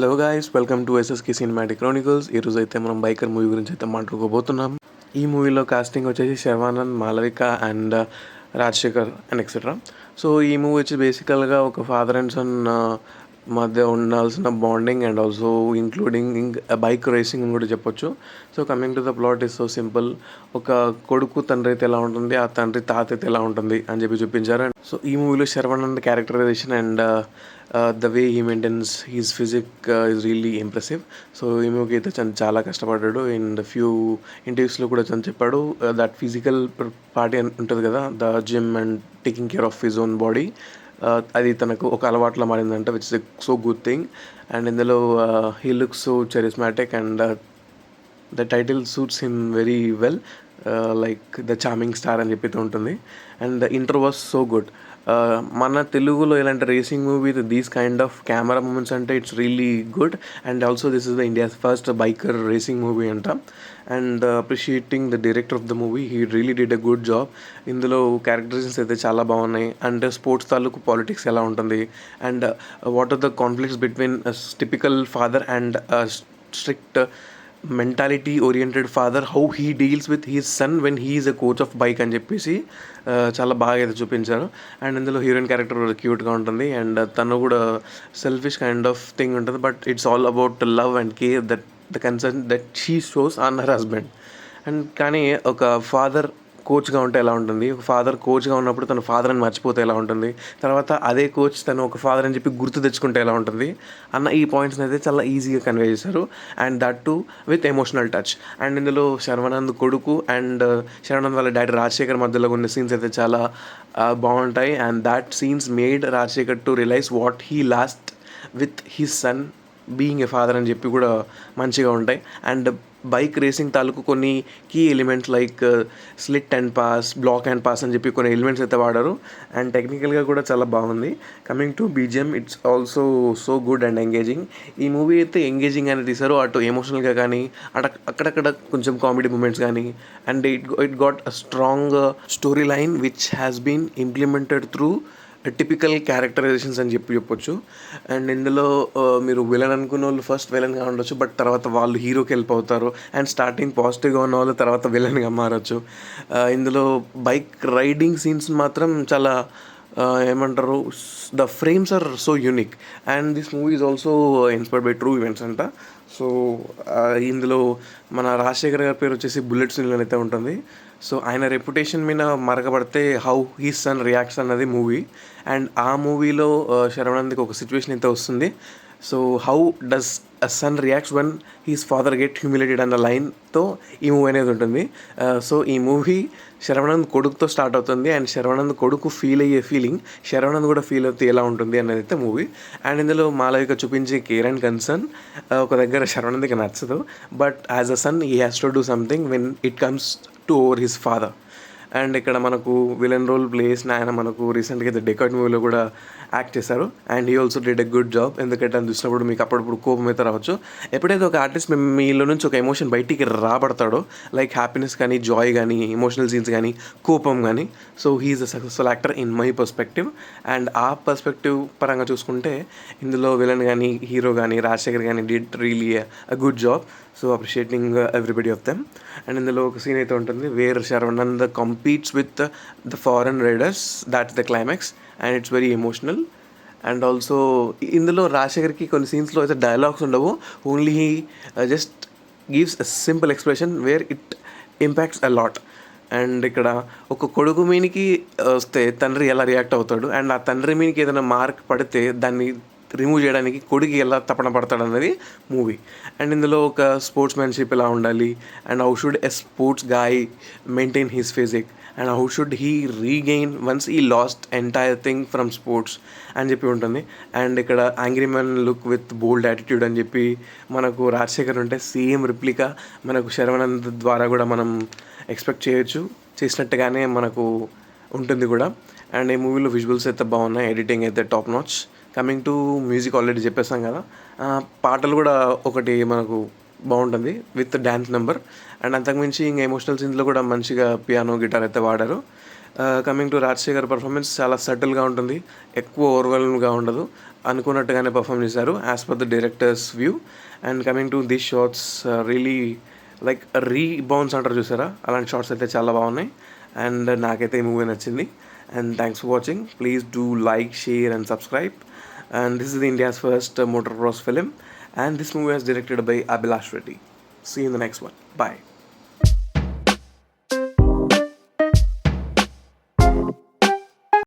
Hello guys, welcome to SSK cinematic Chronicles. ఈరోజు అయితే మనం బైకర్ మూవీ గురించి అయితే మాట్లాడుకోబోతున్నాం. ఈ మూవీలో కాస్టింగ్ వచ్చేసి Sharwanand, Malavika and Rajasekhar and etcetera. So ఈ మూవీ వచ్చి బేసికల్గా ఒక ఫాదర్ అండ్ సన్ మధ్య ఉండాల్సిన bonding and also including bike racing అని కూడా చెప్పొచ్చు. So coming to the plot is so simple. ఒక కొడుకు తండ్రి అయితే ఎలా ఉంటుంది, ఆ తండ్రి తాత అయితే ఎలా ఉంటుంది అని చెప్పి చూపించారు. సో ఈ మూవీలో Sharwanand characterisation and the way he maintains his physique is really impressive. So ఈ మూవీకి అయితే చాలా కష్టపడ్డాడు. అండ్ ఫ్యూ ఇంటర్వ్యూస్లో కూడా చెప్పాడు దట్ ఫిజికల్ పార్టీ ఉంటుంది కదా, the gym and taking care of his own body, అది తనకు ఒక అలవాట్లో మారిందంట, which is a so good thing. And ఇందులో he looks so charismatic and the title suits him very well, like the charming star అని చెప్పి ఉంటుంది. And the inter was so good. మన తెలుగులో ఇలాంటి racing movie with these kind of camera movements అంటే it's really good. And also this is the India's first biker racing movie అంట. And appreciating the director of the movie, he really did a good job. ఇందులో characterisations అయితే చాలా బాగున్నాయి. And sports తాలూకు politics ఎలా ఉంటుంది, and what are the conflicts between typical father and strict mentality oriented father, how he deals with his son when he is a coach of bike అని చెప్పేసి చాలా బాగా అయితే చూపించారు. అండ్ ఇందులో హీరోయిన్ క్యారెక్టర్ క్యూట్గా ఉంటుంది. అండ్ తను కూడా సెల్ఫిష్ కైండ్ ఆఫ్ థింగ్ ఉంటుంది, but it's all about love and care that the concern that she shows on her husband. And కానీ ఒక ఫాదర్ కోచ్గా ఉంటే ఎలా ఉంటుంది, ఒక ఫాదర్ కోచ్గా ఉన్నప్పుడు తన ఫాదర్ అని మర్చిపోతే ఎలా ఉంటుంది, తర్వాత అదే కోచ్ తను ఒక ఫాదర్ అని చెప్పి గుర్తు తెచ్చుకుంటే ఎలా ఉంటుంది అన్న ఈ పాయింట్స్ని అయితే చాలా ఈజీగా కన్వే చేశారు. And that to with emotional touch. And ఇందులో శర్వానంద్ కొడుకు అండ్ శర్వానంద్ వాళ్ళ డాడీ రాజశేఖర్ మధ్యలో ఉన్న సీన్స్ అయితే చాలా బాగుంటాయి. And that scenes made Rajasekhar to realise what he lost with his son being a father అని చెప్పి కూడా మంచిగా ఉంటాయి. అండ్ బైక్ రేసింగ్ తాలూకు కొన్ని key elements like slit and pass, block and pass అని చెప్పి కొన్ని ఎలిమెంట్స్ అయితే వాడారు. అండ్ టెక్నికల్గా కూడా చాలా బాగుంది. Coming to BGM, it's also so good and engaging. ఈ మూవీ అయితే ఎంగేజింగ్ అని తీశారు, అటు ఎమోషనల్గా కానీ అక్కడక్కడ కొంచెం కామెడీ మూమెంట్స్ కానీ. And it got a strong story line which has been implemented through typical characterisations అని చెప్పొచ్చు. అండ్ ఇందులో మీరు విలన్ అనుకున్న వాళ్ళు ఫస్ట్ విలన్గా ఉండొచ్చు, బట్ తర్వాత వాళ్ళు హీరోకి హెల్ప్ అవుతారు. అండ్ స్టార్టింగ్ పాజిటివ్గా ఉన్న వాళ్ళు తర్వాత విలన్గా మారచ్చు. ఇందులో బైక్ రైడింగ్ సీన్స్ మాత్రం చాలా ఏమంటారు, the frames are so unique. And this movie is also inspired by true events అంట. సో ఇందులో మన రాజశేఖర్ గారి పేరు వచ్చేసి బుల్లెట్ సునీల్ అయితే ఉంటుంది. సో ఆయన రెప్యుటేషన్ మీద మరకబడితే హౌ హీ సన్ రియాక్ట్స్ అన్నది మూవీ. అండ్ ఆ మూవీలో శర్వానంద్కి ఒక సిచ్యువేషన్ అయితే వస్తుంది. So how does a son reacts one he's father get humiliated అన్న లైన్తో ఈ మూవీ అనేది ఉంటుంది. సో ఈ మూవీ శర్వానంద్ కొడుకుతో స్టార్ట్ అవుతుంది. అండ్ శర్వానంద్ కొడుకు ఫీల్ అయ్యే ఫీలింగ్ శర్వానంద్ కూడా ఫీల్ అవుతే ఎలా ఉంటుంది అనేది అయితే మూవీ. అండ్ ఇందులో మాలవిక చూపించే కేర్ అండ్ కన్సర్న్ ఒక దగ్గర శర్వానంద్కి నచ్చదు, but as a son he has to do something when it comes to over his father. And ఇక్కడ మనకు విలన్ రోల్ ప్లే చేసిన ఆయన మనకు రీసెంట్గా అయితే డెకాయిట్ మూవీలో కూడా యాక్ట్ చేశారు. And he also did a good job. ఎందుకంటే అది చూసినప్పుడు మీకు అప్పుడప్పుడు కోపం అయితే రావచ్చు. ఎప్పుడైతే ఒక ఆర్టిస్ట్ మీలో నుంచి ఒక ఎమోషన్ బయటికి రాబడతాడో, లైక్ హ్యాపీనెస్ కానీ, జాయ్ కానీ, ఎమోషనల్ సీన్స్ కానీ, కోపం కానీ, so he is a successful actor in my perspective. And ఆ పర్స్పెక్టివ్ పరంగా చూసుకుంటే ఇందులో విలన్ కానీ, హీరో కానీ, రాజశేఖర్ కానీ did really a good job. So appreciating everybody of them. And ఇందులో ఒక సీన్ అయితే ఉంటుంది where Sharwanand competes with the foreign riders, that's the climax. And it's very emotional. And also ఇందులో రాజశేఖర్కి కొన్ని సీన్స్లో అయితే డైలాగ్స్ ఉండవు, only he just gives a simple expression where it impacts a lot. And ఇక్కడ ఒక కొడుకు మీనికి వస్తే తండ్రి ఎలా రియాక్ట్ అవుతాడు, అండ్ ఆ తండ్రి మీనికి ఏదైనా మార్క్ పడితే దాన్ని రిమూవ్ చేయడానికి కొడుకు ఎలా తపన పడతాడు అన్నది మూవీ. అండ్ ఇందులో ఒక స్పోర్ట్స్ మ్యాన్షిప్ ఎలా ఉండాలి, and how should a sports guy maintain his physique, and how should he regain once he lost entire thing from sports అని చెప్పి ఉంటుంది. అండ్ ఇక్కడ angry man look with bold attitude అని చెప్పి మనకు రాజశేఖర్ ఉంటే సేమ్ రిప్లికా మనకు శర్వానంద్ ద్వారా కూడా మనం ఎక్స్పెక్ట్ చేయొచ్చు, చేసినట్టుగానే మనకు ఉంటుంది కూడా. అండ్ ఈ మూవీలో విజువల్స్ అయితే బాగున్నాయి, ఎడిటింగ్ అయితే top notch. Coming to music already చెప్పేసాం కదా, పాటలు కూడా ఒకటి మనకు బాగుంటుంది విత్ డ్యాన్స్ నెంబర్. అండ్ అంతకుమించి ఇంకా ఎమోషనల్ సీన్స్లో కూడా మంచిగా పియానో, గిటార్ అయితే వాడారు. కమింగ్ టు రాజశేఖర్ పర్ఫార్మెన్స్ చాలా సటిల్గా ఉంటుంది, ఎక్కువ ఓవర్వెల్మ్గా ఉండదు, అనుకున్నట్టుగానే పర్ఫామ్ చేశారు as per the director's view. And coming to this shorts really like rebounds అంటారు చూసారా, అలాంటి షార్ట్స్ అయితే చాలా బాగున్నాయి. అండ్ నాకైతే ఈ మూవీ నచ్చింది. And thanks for watching. Please do like, share and subscribe. And this is India's first motor cross film, and this movie was directed by Abhilash Reddy. See you in the next one. Bye.